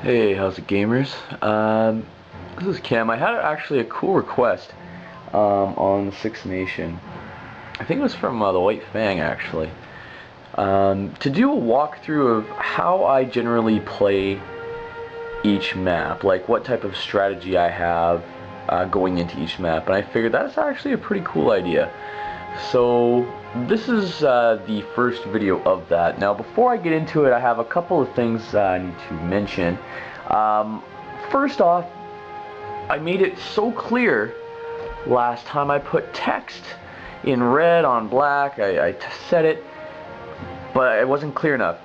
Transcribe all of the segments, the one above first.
Hey, how's it, gamers? This is Cam. I had actually a cool request on the Six Nation. I think it was from the White Fang, actually. To do a walkthrough of how I generally play each map, like what type of strategy I have going into each map, and I figured that's actually a pretty cool idea. So this is the first video of that. Now before I get into it, I have a couple of things I need to mention. First off, I made it so clear last time I put text in red on black. I said it, but it wasn't clear enough.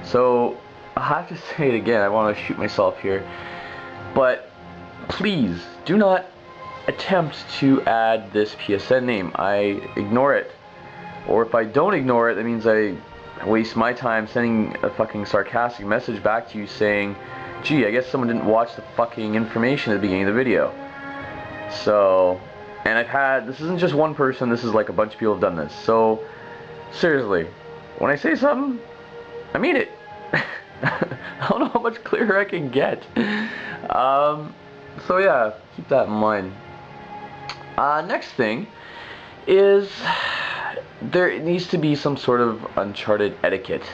So I have to say it again. I want to shoot myself here, but please do not attempt to add this PSN name. I ignore it, or if I don't ignore it, that means I waste my time sending a fucking sarcastic message back to you saying, gee, I guess someone didn't watch the fucking information at the beginning of the video. So, and this isn't just one person, this is like a bunch of people have done this. So seriously, when I say something, I mean it. I don't know how much clearer I can get. So yeah, keep that in mind. Next thing is there needs to be some sort of Uncharted etiquette,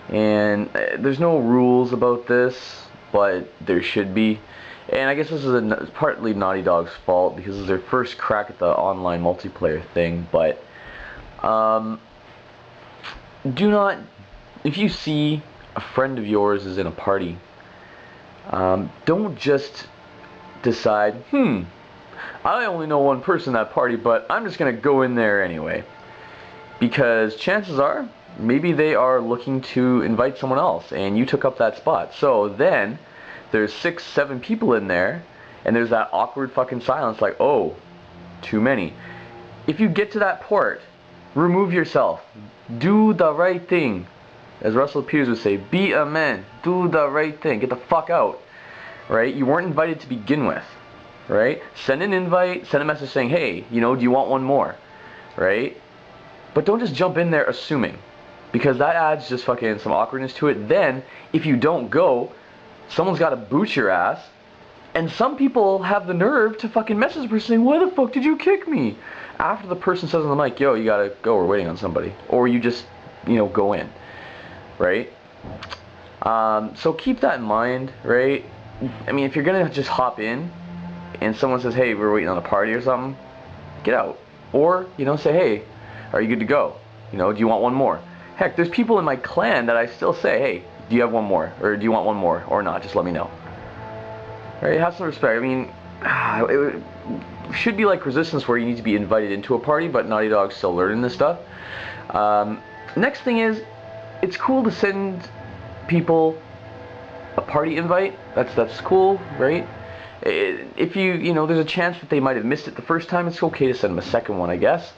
and there's no rules about this, but there should be. And I guess this is partly Naughty Dog's fault because it's their first crack at the online multiplayer thing. But do not, if you see a friend of yours is in a party, don't just decide, I only know one person at that party, but I'm just gonna go in there anyway. Because chances are, maybe they are looking to invite someone else, and you took up that spot. So then, there's 6, 7 people in there, and there's that awkward fucking silence, like, oh, too many. If you get to that port, remove yourself. Do the right thing. As Russell Peters would say, be a man. Do the right thing. Get the fuck out. Right? You weren't invited to begin with. Right? Send an invite, send a message saying, hey, do you want one more? Right? But don't just jump in there assuming, because that adds just fucking some awkwardness to it. Then, if you don't go, someone's got to boot your ass, and some people have the nerve to fucking message the person saying, why the fuck did you kick me? After the person says on the mic, yo, you gotta go, we're waiting on somebody. Or you just, go in. Right? So keep that in mind, right? I mean, if you're gonna just hop in, and someone says, hey, we're waiting on a party or something, get out. Or, say, hey, are you good to go? Do you want one more? Heck, there's people in my clan that I still say, hey, do you have one more? Or do you want one more? Or not? Just let me know. Right? Have some respect. I mean, it should be like Resistance where you need to be invited into a party, but Naughty Dog's still learning this stuff. Next thing is, it's cool to send people a party invite. That's cool, right? If there's a chance that they might have missed it the first time, it's okay to send them a second one, I guess.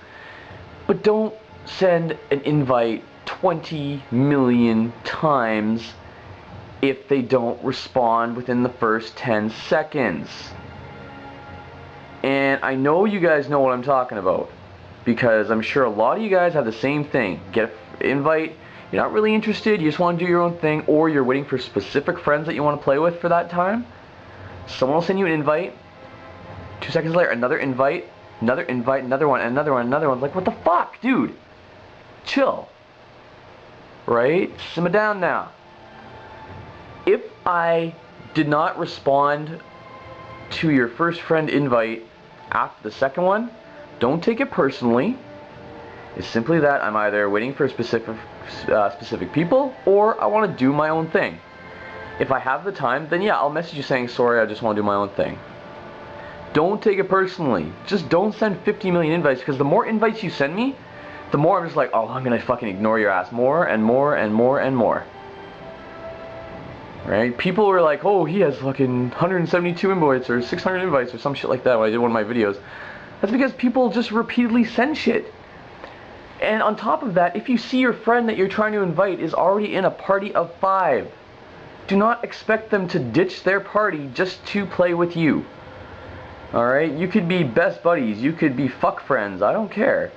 But don't send an invite 20 million times if they don't respond within the first 10 seconds. And I know you guys know what I'm talking about, because I'm sure a lot of you guys have the same thing. Get an invite, you're not really interested, you just want to do your own thing, or you're waiting for specific friends that you want to play with for that time. Someone will send you an invite, 2 seconds later, another invite, another one, another one, another one. Like, what the fuck, dude? Chill. Right? Simmer down now. If I did not respond to your first friend invite after the second one, don't take it personally. It's simply that I'm either waiting for specific people, or I want to do my own thing. If I have the time, then yeah, I'll message you saying, sorry, I just want to do my own thing. Don't take it personally. Just don't send 50 million invites, because the more invites you send me, the more I'm just like, oh, I'm going to fucking ignore your ass more and more and more and more. Right? People were like, oh, he has fucking 172 invites or 600 invites or some shit like that when I did one of my videos. That's because people just repeatedly send shit. And on top of that, if you see your friend that you're trying to invite is already in a party of 5, do not expect them to ditch their party just to play with you. Alright? You could be best buddies. You could be fuck friends. I don't care.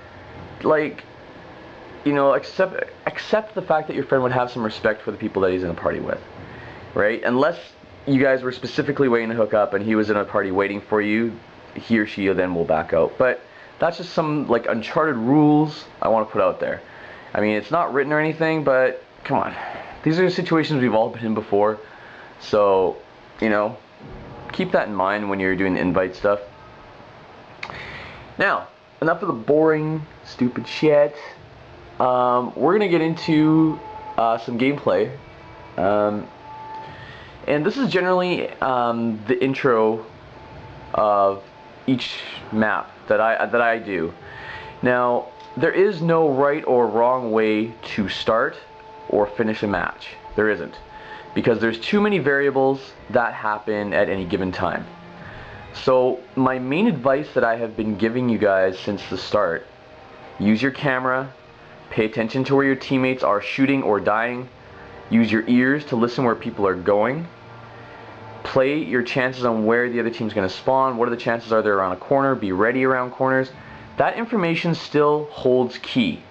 Like, accept the fact that your friend would have some respect for the people that he's in a party with. right? Unless you guys were specifically waiting to hook up and he was in a party waiting for you, he or she then will back out. But that's just some like Uncharted rules I want to put out there. I mean, it's not written or anything, but come on. These are situations we've all been in before. So, you know, keep that in mind when you're doing the invite stuff. Now, enough of the boring, stupid shit. We're going to get into some gameplay. And this is generally the intro of each map that I do. Now, there is no right or wrong way to start or finish a match. There isn't, because there's too many variables that happen at any given time. So my main advice that I have been giving you guys since the start: use your camera, pay attention to where your teammates are shooting or dying, use your ears to listen where people are going, play your chances on where the other team's going to spawn, what are the chances are they're around a corner, be ready around corners. That information still holds key,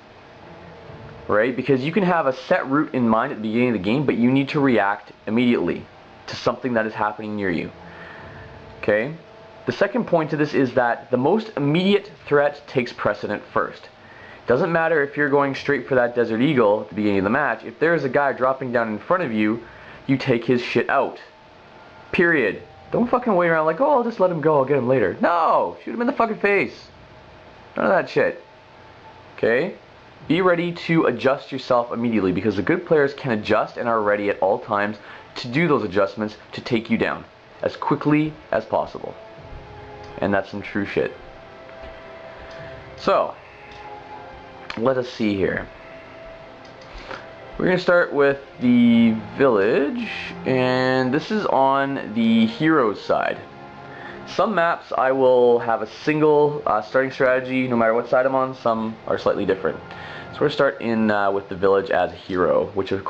right? Because you can have a set route in mind at the beginning of the game, but you need to react immediately to something that is happening near you. Okay? The second point to this is that the most immediate threat takes precedent first. Doesn't matter if you're going straight for that Desert Eagle at the beginning of the match. If there's a guy dropping down in front of you, you take his shit out. Period. Don't fucking wait around like, oh, I'll just let him go, I'll get him later. No! Shoot him in the fucking face. None of that shit. Okay? Be ready to adjust yourself immediately, because the good players can adjust and are ready at all times to do those adjustments to take you down as quickly as possible. And that's some true shit. So, let us see here. We're going to start with the village, and this is on the heroes side. Some maps I will have a single starting strategy no matter what side I'm on. Some are slightly different. So we're starting with the village as a hero, which is of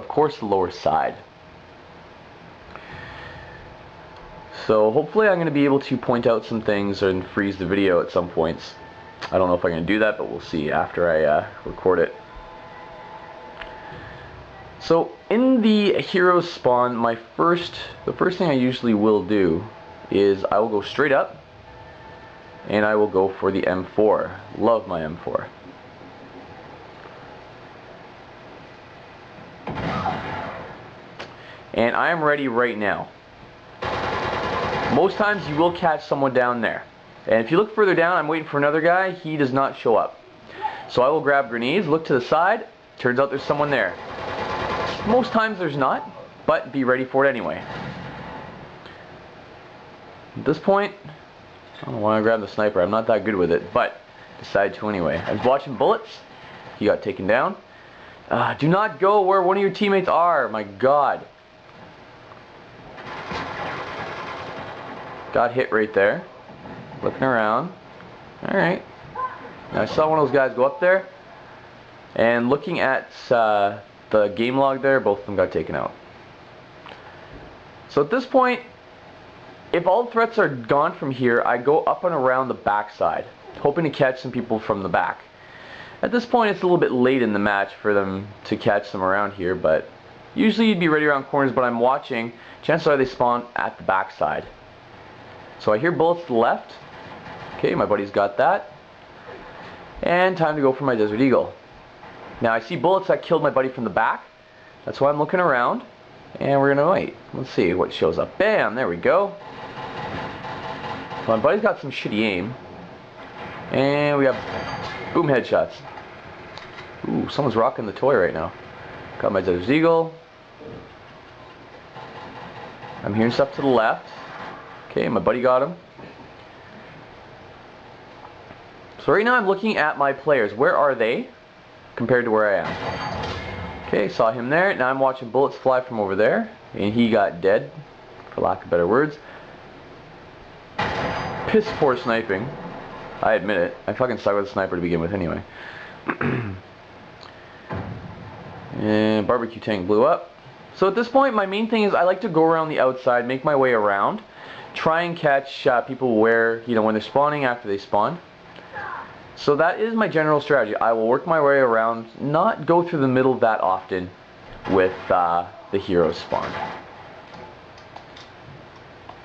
course the lower side. So hopefully I'm going to be able to point out some things and freeze the video at some points. I don't know if I'm going to do that, but we'll see after I record it. So in the heroes spawn, the first thing I usually will do is I will go straight up and I will go for the M4. Love my M4. And I am ready right now. Most times you will catch someone down there. And if you look further down, I'm waiting for another guy, he does not show up. So I will grab grenades, look to the side, turns out there's someone there. Most times there's not, but be ready for it anyway. At this point, I don't want to grab the sniper, I'm not that good with it, but decide to anyway. I was watching bullets, he got taken down. Do not go where one of your teammates are, my god. Got hit right there. Looking around. Alright. Now I saw one of those guys go up there, and looking at the game log there, both of them got taken out. So at this point, if all threats are gone from here, I go up and around the back side, hoping to catch some people from the back. At this point, it's a little bit late in the match for them to catch them around here, but usually you'd be ready around corners, but I'm watching. Chances are they spawn at the back side. So I hear bullets to the left. Okay, my buddy's got that. And time to go for my Desert Eagle. Now I see bullets that killed my buddy from the back. That's why I'm looking around. And we're gonna wait. Let's see what shows up. Bam! There we go. My buddy's got some shitty aim. And we have boom headshots. Ooh, someone's rocking the toy right now. Got my Desert Eagle. I'm hearing stuff to the left. Okay, my buddy got him. So right now I'm looking at my players. Where are they compared to where I am? Okay, saw him there. Now I'm watching bullets fly from over there. And he got dead, for lack of better words. Piss poor sniping. I admit it. I fucking suck with a sniper to begin with anyway. And barbecue tank blew up. So at this point, my main thing is I like to go around the outside, make my way around, try and catch people where, when they're spawning after they spawn. So that is my general strategy. I will work my way around, not go through the middle that often with the heroes spawn.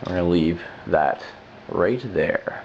We're going to leave that right there.